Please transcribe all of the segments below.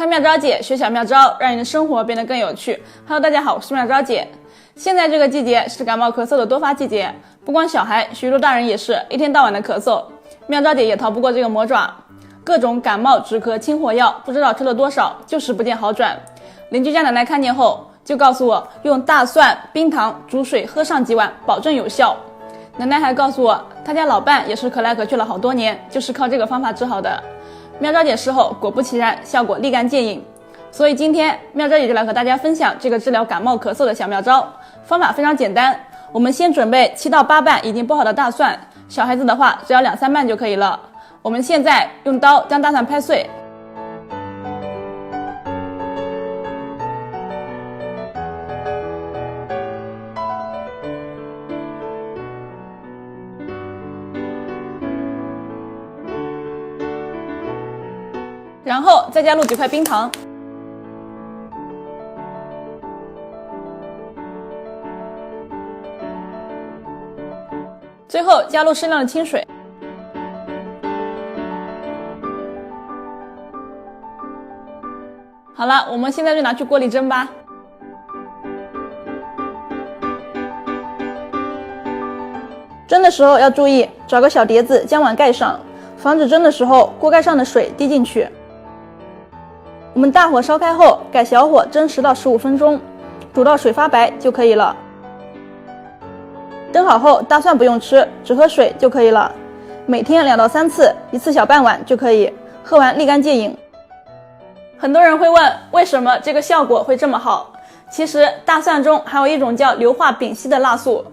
看妙招姐学小妙招，让你的生活变得更有趣。Hello， 大家好，我是妙招姐。现在这个季节是感冒咳嗽的多发季节，不光小孩，许多大人也是一天到晚的咳嗽。妙招姐也逃不过这个魔爪，各种感冒止咳清火药，不知道吃了多少，就是不见好转。邻居家奶奶看见后就告诉我，用大蒜、冰糖煮水喝上几碗，保证有效。奶奶还告诉我，她家老伴也是咳来咳去了好多年，就是靠这个方法治好的。妙招姐事后果不其然，效果立竿见影。所以今天妙招姐就来和大家分享这个治疗感冒咳嗽的小妙招，方法非常简单。我们先准备7到8瓣已经剥好的大蒜，小孩子的话只要2-3瓣就可以了。我们现在用刀将大蒜拍碎，然后再加入几块冰糖，最后加入适量的清水。好了，我们现在就拿去锅里蒸吧。蒸的时候要注意，找个小碟子将碗盖上，防止蒸的时候锅盖上的水滴进去。我们大火烧开后，改小火蒸10到15分钟，煮到水发白就可以了。蒸好后，大蒜不用吃，只喝水就可以了。每天2到3次，1次小半碗就可以，喝完立竿见影。很多人会问，为什么这个效果会这么好？其实大蒜中含有一种叫硫化丙烯的辣素，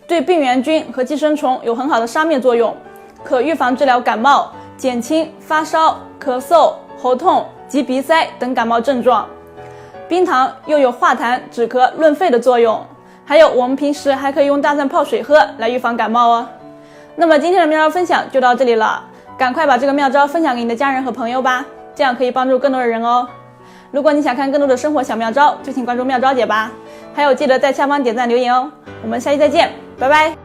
对病原菌和寄生虫有很好的杀灭作用，可预防治疗感冒，减轻发烧、咳嗽、喉痛及鼻塞等感冒症状。冰糖又有化痰、止咳、润肺的作用，还有我们平时还可以用大蒜泡水喝来预防感冒哦。那么今天的妙招分享就到这里了，赶快把这个妙招分享给你的家人和朋友吧，这样可以帮助更多的人哦。如果你想看更多的生活小妙招，就请关注妙招姐吧，还有记得在下方点赞留言哦。我们下期再见，拜拜。